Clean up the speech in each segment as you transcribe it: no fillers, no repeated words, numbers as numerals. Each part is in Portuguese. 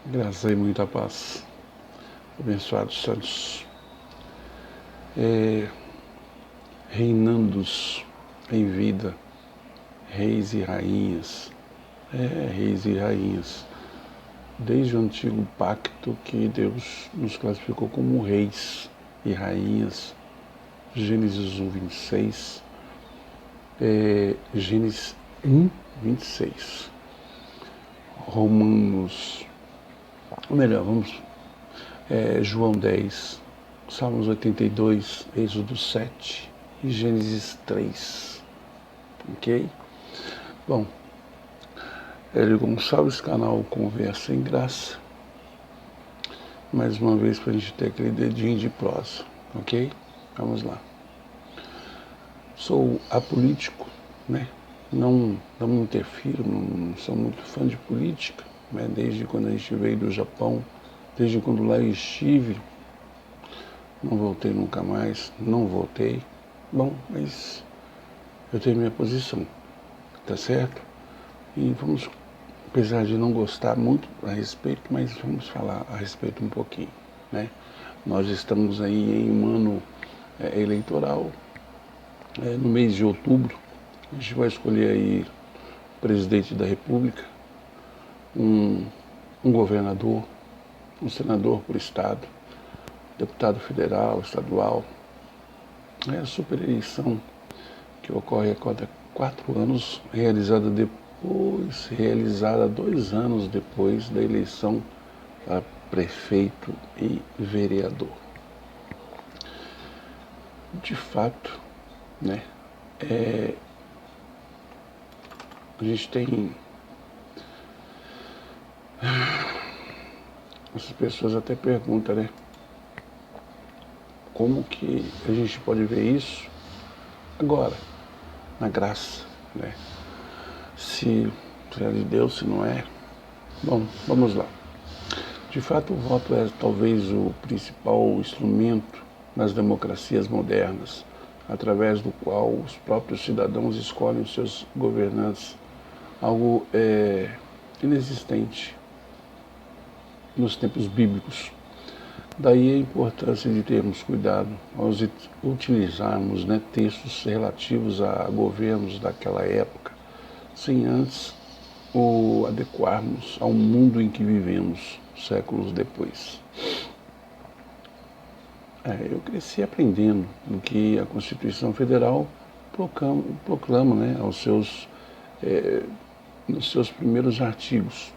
Graça e muita paz. Abençoados santos. Reinandos em vida, reis e rainhas. Reis e rainhas. Desde o antigo pacto que Deus nos classificou como reis e rainhas. Gênesis 1, 26. Gênesis 1, 26. Romanos. Ou melhor, João 10, Salmos 82, Êxodo 7 e Gênesis 3. Ok? Bom, Hélio Gonçalves, canal Conversa em Graça. Mais uma vez para a gente ter aquele dedinho de prosa. Ok? Vamos lá. Sou apolítico, né? Não me interfiro, não sou muito fã de política, né? Desde quando a gente veio do Japão, desde quando lá eu estive, não voltei nunca mais, não voltei. Bom, mas eu tenho minha posição, tá certo? E vamos, apesar de não gostar muito a respeito, mas vamos falar a respeito um pouquinho, né? Nós estamos aí em um ano eleitoral, no mês de outubro. A gente vai escolher aí o presidente da República, um governador, um senador por estado, deputado federal, estadual. É a super eleição que ocorre a cada 4 anos, realizada 2 anos depois da eleição para prefeito e vereador. De fato, né, a gente tem essas pessoas até perguntam, né, como que a gente pode ver isso agora, na graça, né? Se é de Deus, se não é. Bom, vamos lá. De fato, o voto é talvez o principal instrumento nas democracias modernas, através do qual os próprios cidadãos escolhem os seus governantes, algo inexistente nos tempos bíblicos. Daí a importância de termos cuidado ao utilizarmos, né, textos relativos a governos daquela época, sem antes o adequarmos ao mundo em que vivemos séculos depois. Eu cresci aprendendo o que a Constituição Federal proclama, né, nos seus primeiros artigos.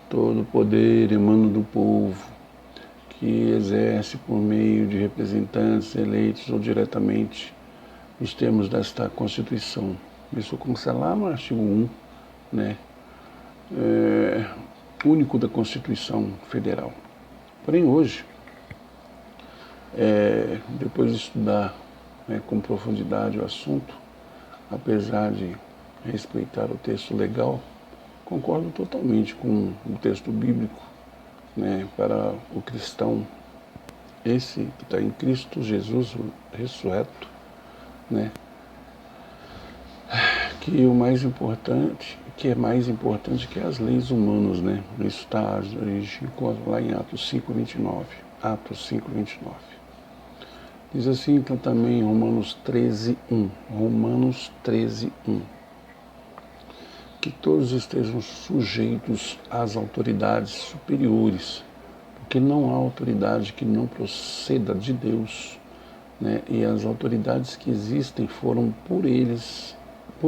Todo poder emana do povo, que exerce por meio de representantes eleitos ou diretamente os termos desta Constituição. Isso consta lá no artigo 1, né, único da Constituição Federal. Porém, hoje, depois de estudar, né, com profundidade o assunto, apesar de respeitar o texto legal, concordo totalmente com o texto bíblico, né, para o cristão, esse que está em Cristo Jesus ressurreto, né, que o mais importante, que é mais importante que as leis humanas, né? Isso a gente encontra lá em Atos 5:29. Atos 5:29. Diz assim, então, também em Romanos 13:1. Romanos 13:1. Que todos estejam sujeitos às autoridades superiores, porque não há autoridade que não proceda de Deus, né? E as autoridades que existem foram por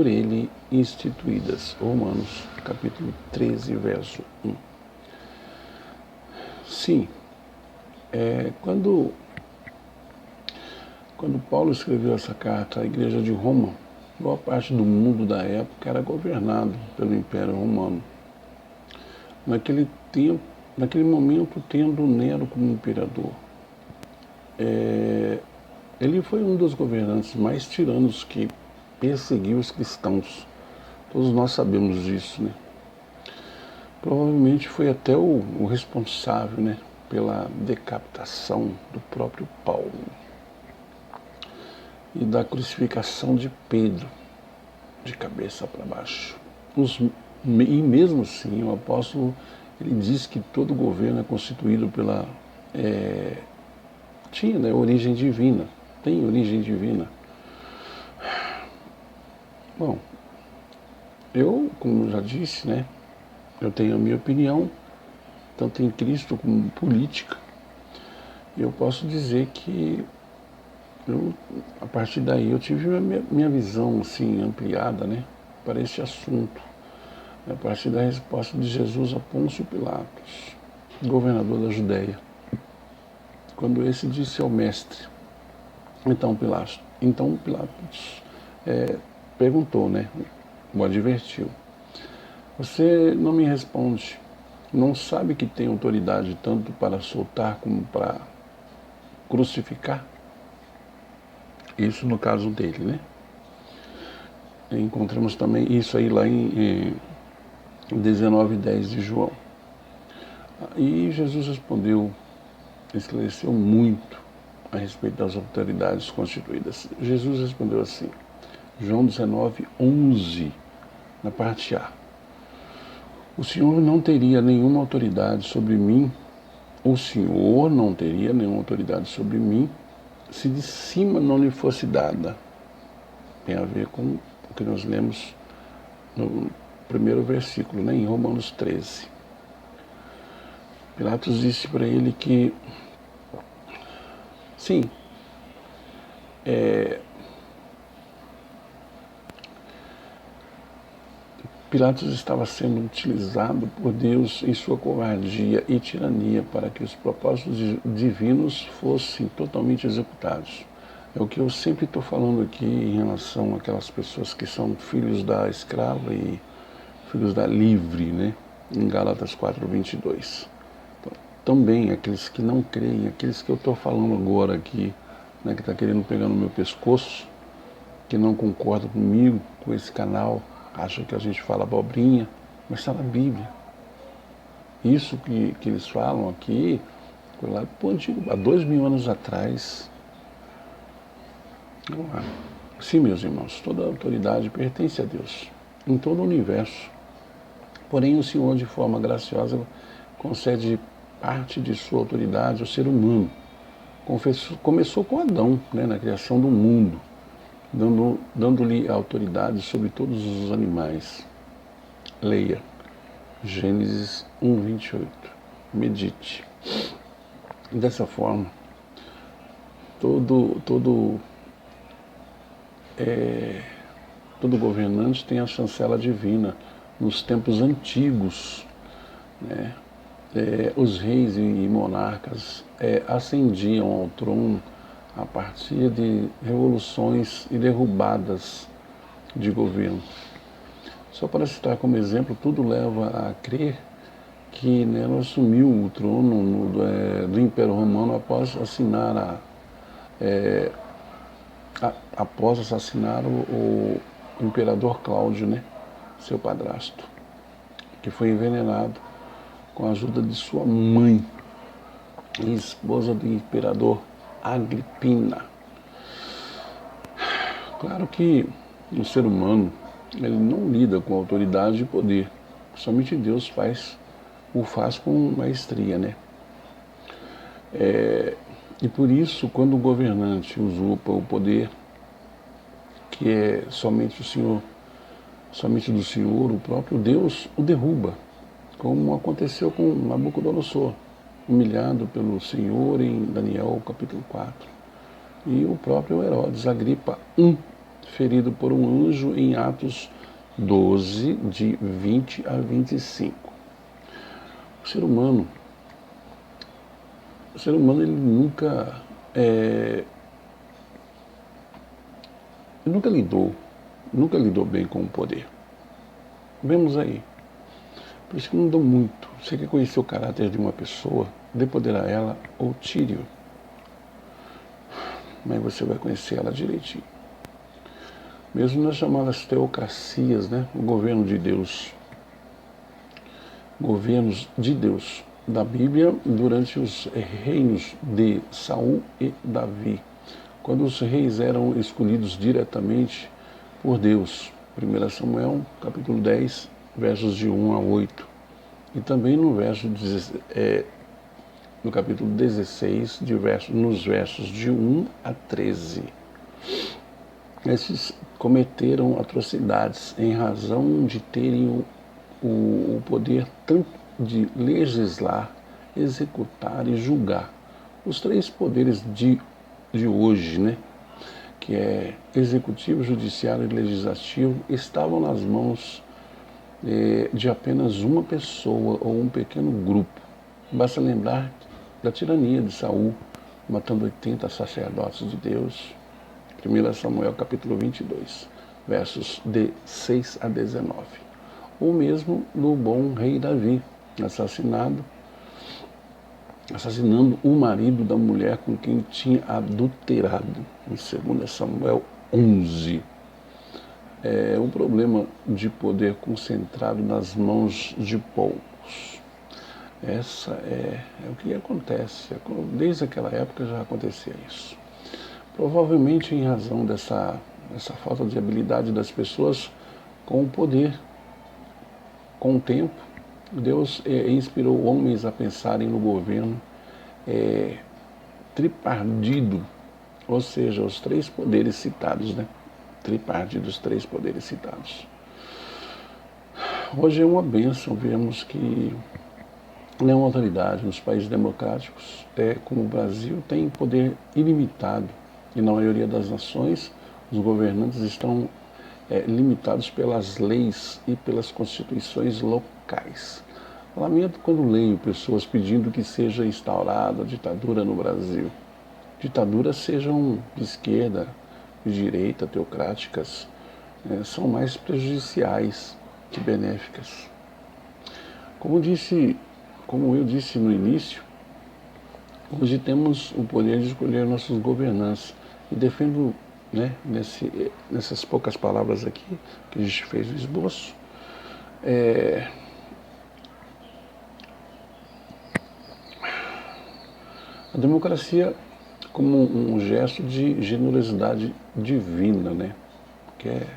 ele instituídas. Romanos capítulo 13, verso 1. Sim, quando Paulo escreveu essa carta à igreja de Roma, boa parte do mundo da época era governado pelo Império Romano. Naquele momento, tendo Nero como imperador, ele foi um dos governantes mais tiranos que perseguiu os cristãos. Todos nós sabemos disso, né? Provavelmente foi até o responsável, né, pela decapitação do próprio Paulo e da crucificação de Pedro, de cabeça para baixo. E mesmo assim, o apóstolo Ele diz que todo governo é constituído pela... tinha, né, origem divina, tem origem divina. Bom, eu, como já disse, né, eu tenho a minha opinião, tanto em Cristo como política. Eu posso dizer que a partir daí eu tive minha visão assim, ampliada, né, para esse assunto. A partir da resposta de Jesus a Pôncio Pilatos, governador da Judéia. Quando esse disse ao mestre, então Pilatos perguntou, né, o advertiu. Você não me responde, não sabe que tem autoridade tanto para soltar como para crucificar? Isso no caso dele, né? Encontramos também isso aí lá em 19:10 de João. E Jesus respondeu, esclareceu muito a respeito das autoridades constituídas. Jesus respondeu assim, João 19:11, na parte A. O Senhor não teria nenhuma autoridade sobre mim, o Senhor não teria nenhuma autoridade sobre mim, se de cima não lhe fosse dada. Tem a ver com o que nós lemos no primeiro versículo, né, em Romanos 13. Pilatos disse para ele que, sim, Pilatos estava sendo utilizado por Deus em sua covardia e tirania para que os propósitos divinos fossem totalmente executados. É o que eu sempre estou falando aqui em relação àquelas pessoas que são filhos da escrava e filhos da livre, né? Em Gálatas 4:22. Então, também aqueles que não creem, aqueles que eu estou falando agora aqui, né, que está querendo pegar no meu pescoço, que não concordam comigo, com esse canal, acha que a gente fala abobrinha, mas está na Bíblia. Isso que eles falam aqui, foi lá há 2000 anos atrás. Vamos lá. Sim, meus irmãos, toda autoridade pertence a Deus, em todo o universo. Porém, o Senhor, de forma graciosa, concede parte de sua autoridade ao ser humano. Começou com Adão, né, na criação do mundo, dando-lhe autoridade sobre todos os animais. Leia Gênesis 1:28. Medite. Dessa forma, todo governante tem a chancela divina. Nos tempos antigos, né, os reis e monarcas ascendiam ao trono a partir de revoluções e derrubadas de governo. Só para citar como exemplo, tudo leva a crer que Nero assumiu o trono do Império Romano após assassinar o imperador Cláudio, né, seu padrasto, que foi envenenado com a ajuda de sua mãe, esposa do imperador Agripina. Claro que o ser humano ele não lida com autoridade e poder, somente Deus o faz com maestria, né? E por isso, quando o governante usurpa o poder, que é somente do Senhor, o próprio Deus o derruba, como aconteceu com Nabucodonosor, humilhado pelo Senhor em Daniel capítulo 4. E o próprio Herodes Agripa I, ferido por um anjo em Atos 12, de 20 a 25. O ser humano ele nunca lidou bem com o poder. Vemos aí. Por isso que não dou muito. Você quer conhecer o caráter de uma pessoa, dê poder a ela ou tire-o. Mas você vai conhecer ela direitinho. Mesmo nas chamadas teocracias, né? O governo de Deus. Governos de Deus da Bíblia durante os reinos de Saul e Davi. Quando os reis eram escolhidos diretamente por Deus. 1 Samuel, capítulo 10, versos de 1 a 8. e também no capítulo 16, nos versos de 1 a 13. Esses cometeram atrocidades em razão de terem o poder tanto de legislar, executar e julgar. Os três poderes de hoje, né, que é executivo, judiciário e legislativo, estavam nas mãos de apenas uma pessoa ou um pequeno grupo. Basta lembrar da tirania de Saul, matando 80 sacerdotes de Deus. 1 Samuel capítulo 22, versos de 6 a 19. Ou mesmo do bom rei Davi, assassinando o marido da mulher com quem tinha adulterado, em 2 Samuel 11. É um problema de poder concentrado nas mãos de poucos. Essa é o que acontece. Desde aquela época já acontecia isso. Provavelmente em razão dessa falta de habilidade das pessoas com o poder. Com o tempo, Deus inspirou homens a pensarem no governo tripartido, ou seja, os três poderes citados, né? Tripartido, os três poderes citados. Hoje é uma bênção, vemos que nenhuma autoridade nos países democráticos, como o Brasil, tem poder ilimitado. E na maioria das nações, os governantes estão limitados pelas leis e pelas constituições locais. Lamento quando leio pessoas pedindo que seja instaurada a ditadura no Brasil. Ditaduras sejam de esquerda, de direita, teocráticas, são mais prejudiciais que benéficas. Como eu disse no início, hoje temos o poder de escolher nossos governantes e defendo, nessas poucas palavras aqui que a gente fez o esboço, a democracia como um gesto de generosidade divina, né? Que é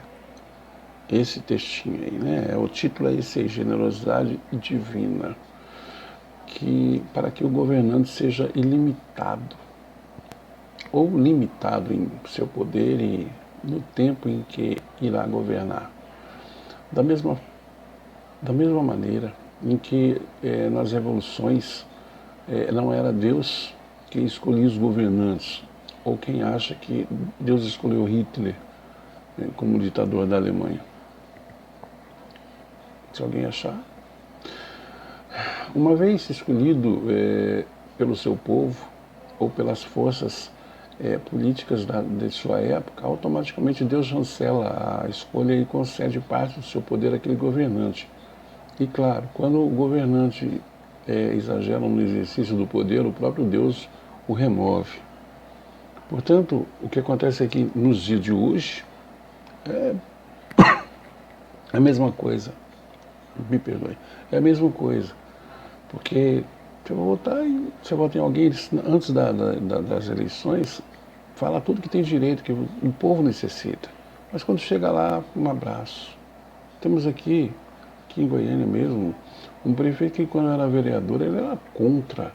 esse textinho aí, né? O título é esse aí, generosidade divina, para que o governante seja ilimitado ou limitado em seu poder e no tempo em que irá governar. Da mesma maneira em que nas revoluções não era Deus quem escolhia os governantes, ou quem acha que Deus escolheu Hitler como ditador da Alemanha. Se alguém achar. Uma vez escolhido pelo seu povo ou pelas forças políticas de sua época, automaticamente Deus chancela a escolha e concede parte do seu poder àquele governante. E claro, quando o governante exagera no exercício do poder, o próprio Deus o remove. Portanto, o que acontece aqui nos dias de hoje é a mesma coisa. Me perdoe. É a mesma coisa. Porque você vota em alguém antes das eleições, fala tudo que tem direito, que o povo necessita. Mas quando chega lá, um abraço. Temos aqui em Goiânia mesmo, um prefeito que quando era vereador, ele era contra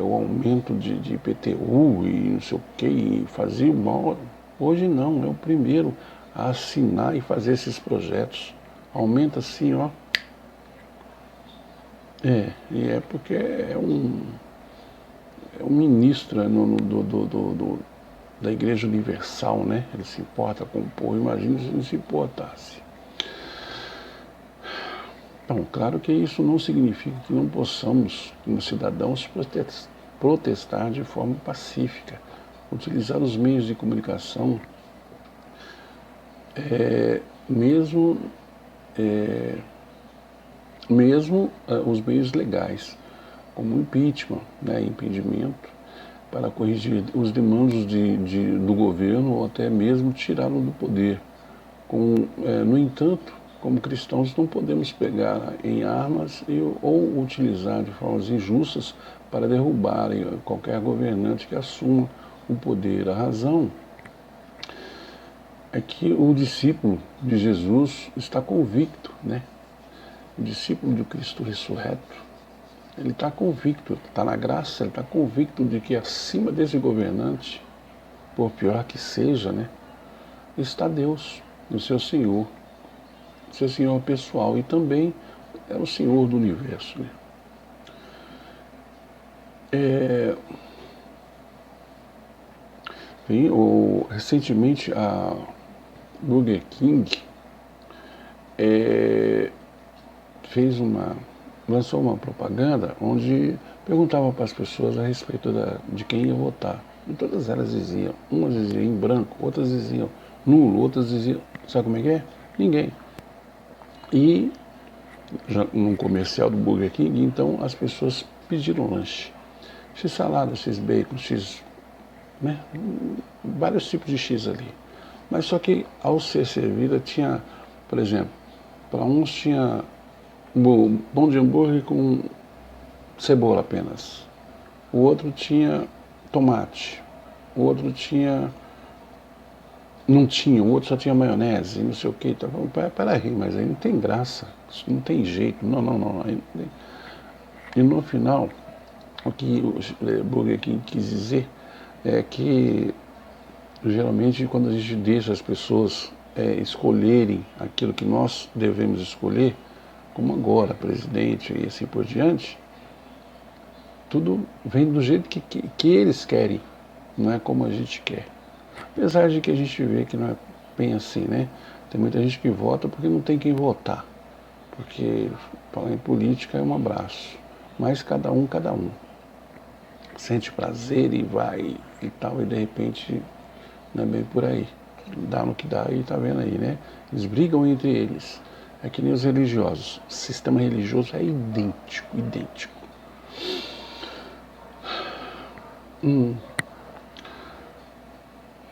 o aumento de IPTU e não sei o que, e fazia mal. Hoje não, é o primeiro a assinar e fazer esses projetos. Aumenta assim, ó. E é porque é um ministro da Igreja Universal, né? Ele se importa com o povo, imagina se não se importasse. Então, claro que isso não significa que não possamos, como cidadãos, protestar de forma pacífica, utilizar os meios de comunicação, mesmo os meios legais, como impeachment, impedimento, para corrigir os demandos do governo ou até mesmo tirá-lo do poder. No entanto, como cristãos, não podemos pegar em armas ou utilizar de formas injustas para derrubar qualquer governante que assuma o poder. A razão é que o discípulo de Jesus está convicto, o discípulo de Cristo ressurreto, ele está convicto, está na graça, ele está convicto de que acima desse governante, por pior que seja, né, está Deus, o seu Senhor pessoal, e também é o Senhor do universo. Né? Recentemente a Burger King lançou uma propaganda onde perguntava para as pessoas a respeito de quem ia votar. E todas elas diziam, umas diziam em branco, outras diziam nulo, outras diziam, sabe como é que é? Ninguém. E já num comercial do Burger King, então as pessoas pediram lanche. X salada, X bacon, X, né? Vários tipos de X ali. Mas só que ao ser servida tinha, por exemplo, para uns tinha pão de hambúrguer com cebola apenas. O outro tinha tomate. O outro não tinha, o outro só tinha maionese, não sei o que. Então, peraí, mas aí não tem graça, isso não tem jeito, não. E no final, o que o Burger King quis dizer é que geralmente quando a gente deixa as pessoas escolherem aquilo que nós devemos escolher, como agora, presidente e assim por diante, tudo vem do jeito que eles querem, não é como a gente quer. Apesar de que a gente vê que não é bem assim, né? Tem muita gente que vota porque não tem quem votar. Porque falar em política é um abraço. Mas cada um. Sente prazer e vai e tal, e de repente não é bem por aí. Dá no que dá e tá vendo aí, né? Eles brigam entre eles. É que nem os religiosos. O sistema religioso é idêntico.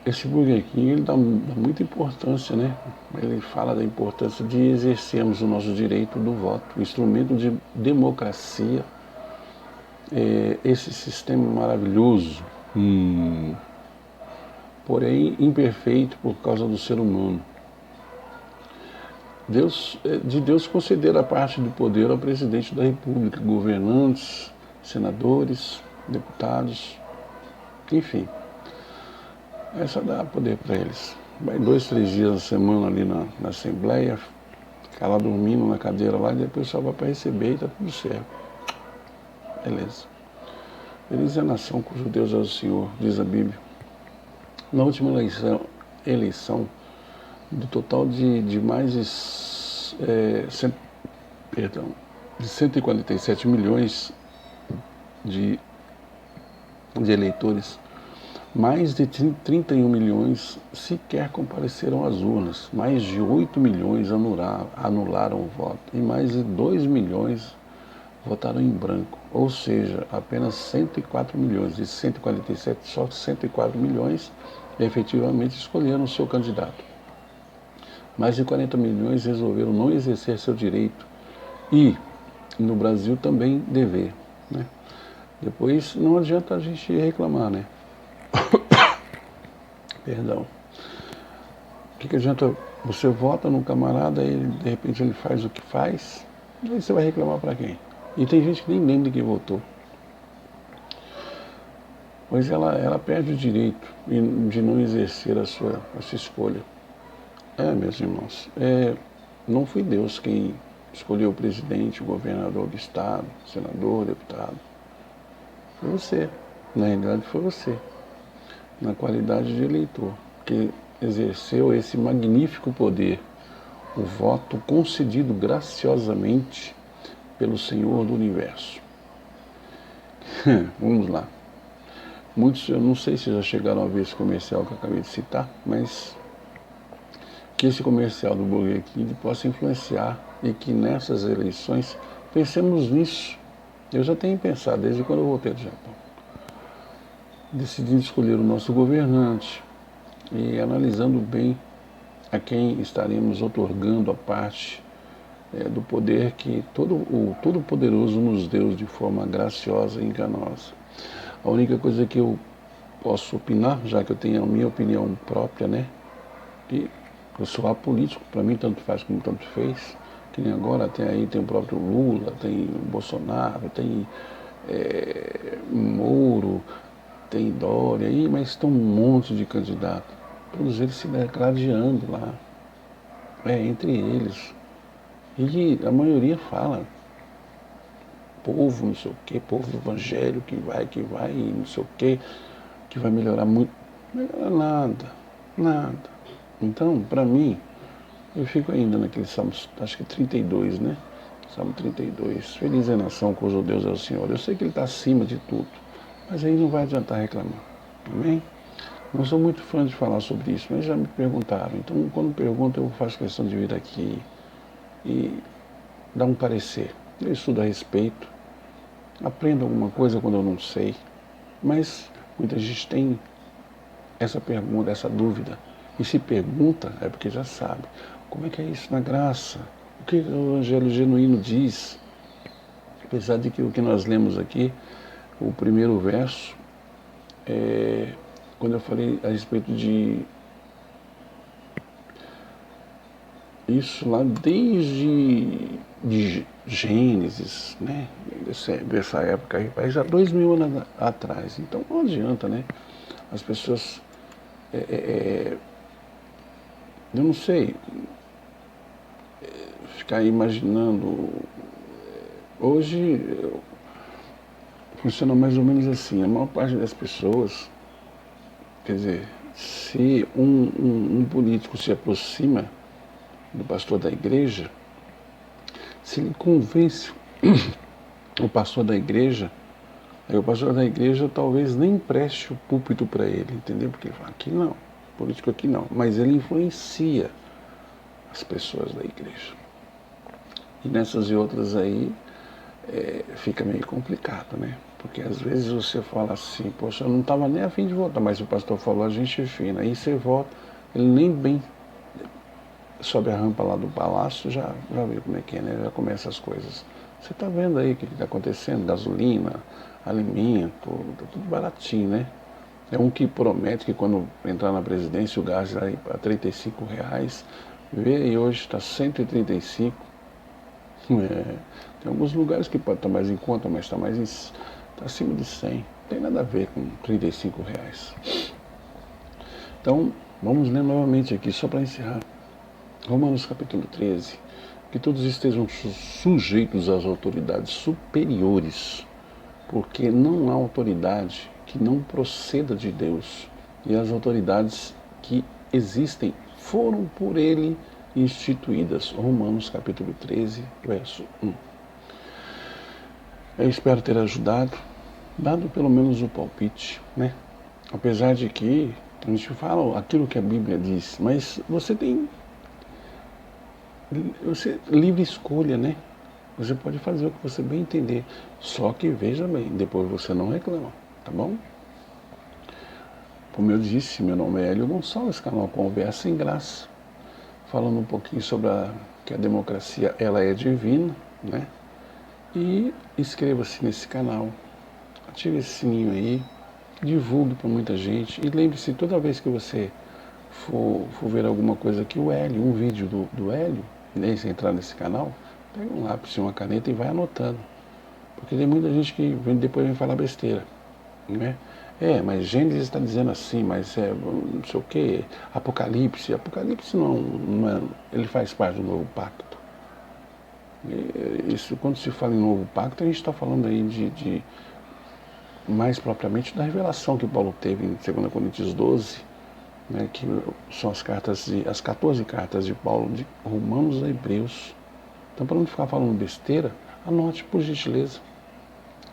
Esse Burger King, ele dá muita importância, né? Ele fala da importância de exercermos o nosso direito do voto, instrumento de democracia, esse sistema maravilhoso, porém imperfeito por causa do ser humano. De Deus conceder a parte do poder ao presidente da República, governantes, senadores, deputados, enfim. Só dá poder para eles. Vai 2, 3 dias na semana ali na Assembleia, ficar lá dormindo na cadeira lá, e depois só vai para receber e tá tudo certo. Beleza. Feliz é a nação cujo Deus é o Senhor, diz a Bíblia. Na última eleição do total de mais de 147 milhões de eleitores, mais de 31 milhões sequer compareceram às urnas, mais de 8 milhões anularam o voto e mais de 2 milhões votaram em branco. Ou seja, apenas 104 milhões, de 147, só 104 milhões efetivamente escolheram o seu candidato. Mais de 40 milhões resolveram não exercer seu direito e, no Brasil, também dever. Né? Depois, não adianta a gente reclamar, né? Perdão. O que adianta? Você vota no camarada e de repente ele faz o que faz, e aí você vai reclamar para quem? E tem gente que nem lembra de quem votou. Pois ela perde o direito de não exercer a sua escolha. Meus irmãos, não foi Deus quem escolheu o presidente, o governador do estado, o senador, o deputado. Foi você. Na realidade foi você. Na qualidade de eleitor, que exerceu esse magnífico poder, o voto concedido graciosamente pelo Senhor do Universo. Vamos lá. Muitos, eu não sei se já chegaram a ver esse comercial que eu acabei de citar, mas que esse comercial do Burger King possa influenciar e que nessas eleições pensemos nisso. Eu já tenho pensado desde quando eu voltei do Japão. Decidindo escolher o nosso governante e analisando bem a quem estaremos otorgando a parte do poder que o Todo-Poderoso nos deu de forma graciosa e enganosa. A única coisa que eu posso opinar, já que eu tenho a minha opinião própria, né? E eu sou apolítico, para mim tanto faz como tanto fez, que nem agora até aí tem o próprio Lula, tem o Bolsonaro, tem Moro, tem Dória aí, mas tem um monte de candidatos. Todos eles se degladiando lá, entre eles. E a maioria fala, povo, não sei o quê, povo do evangelho que vai, não sei o quê, que vai melhorar muito. Não melhora nada, nada. Então, para mim, eu fico ainda naquele Salmo, acho que 32, né? Salmo 32. Feliz é a nação cujo Deus é o Senhor. Eu sei que Ele está acima de tudo, mas aí não vai adiantar reclamar. Amém? Não sou muito fã de falar sobre isso, mas já me perguntaram. Então, quando perguntam, eu faço questão de vir aqui e dar um parecer. Eu estudo a respeito, aprendo alguma coisa quando eu não sei, mas muita gente tem essa pergunta, essa dúvida. E se pergunta, é porque já sabe. Como é que é isso na graça? O que o Evangelho genuíno diz? Apesar de que o que nós lemos aqui, o primeiro verso, quando eu falei a respeito de isso lá de Gênesis, né? Dessa época aí, já 2000 anos atrás. Então não adianta, né? As pessoas, eu não sei, ficar imaginando. Hoje funciona mais ou menos assim. A maior parte das pessoas, quer dizer, se um político se aproxima do pastor da igreja, se ele convence o pastor da igreja, aí o pastor da igreja talvez nem empreste o púlpito para ele, entendeu? Porque ele fala, aqui não, político aqui não. Mas ele influencia as pessoas da igreja. E nessas e outras aí, fica meio complicado, né? Porque às vezes você fala assim, poxa, eu não estava nem a fim de votar, mas o pastor falou, a gente é fina. Aí você vota, ele nem bem sobe a rampa lá do palácio, já vê como é que é, né? Já começa as coisas. Você está vendo aí o que está acontecendo? Gasolina, alimento, tá tudo baratinho, né? É um que promete que quando entrar na presidência o gás vai para R$ 35, vê, e hoje está 135. Tem alguns lugares que pode estar mais em conta, mas está acima de 100. Não tem nada a ver com R$ 35. Então, vamos ler novamente aqui, só para encerrar. Romanos capítulo 13. Que todos estejam sujeitos às autoridades superiores, porque não há autoridade que não proceda de Deus, e as autoridades que existem foram por ele instituídas. Romanos capítulo 13, verso 1. Eu espero ter ajudado, dado pelo menos o palpite, né? Apesar de que a gente fala aquilo que a Bíblia diz, mas você tem livre escolha, né? Você pode fazer o que você bem entender. Só que veja bem, depois você não reclama, tá bom? Como eu disse, meu nome é Hélio Gonçalves, canal Conversa em Graça, falando um pouquinho sobre que a democracia ela é divina, né? E inscreva-se nesse canal, ative esse sininho aí, divulgue para muita gente e lembre-se, toda vez que você for ver alguma coisa aqui, o Hélio, um vídeo do Hélio, né, se entrar nesse canal, pega um lápis e uma caneta e vai anotando. Porque tem muita gente que depois vem falar besteira, né? Mas Gênesis está dizendo assim, mas não sei o que, Apocalipse não é, ele faz parte do novo pacto. Isso, quando se fala em novo pacto, a gente está falando aí de mais propriamente da revelação que Paulo teve em 2 Coríntios 12, né, que são as 14 cartas de Paulo, de Romanos a Hebreus. Então, para não ficar falando besteira, anote por gentileza,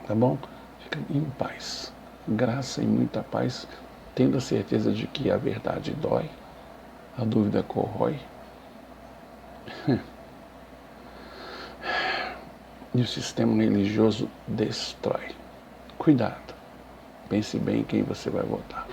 tá bom? Fica em paz, graça e muita paz, tendo a certeza de que a verdade dói, a dúvida corrói, e o sistema religioso destrói. Cuidado, pense bem em quem você vai votar.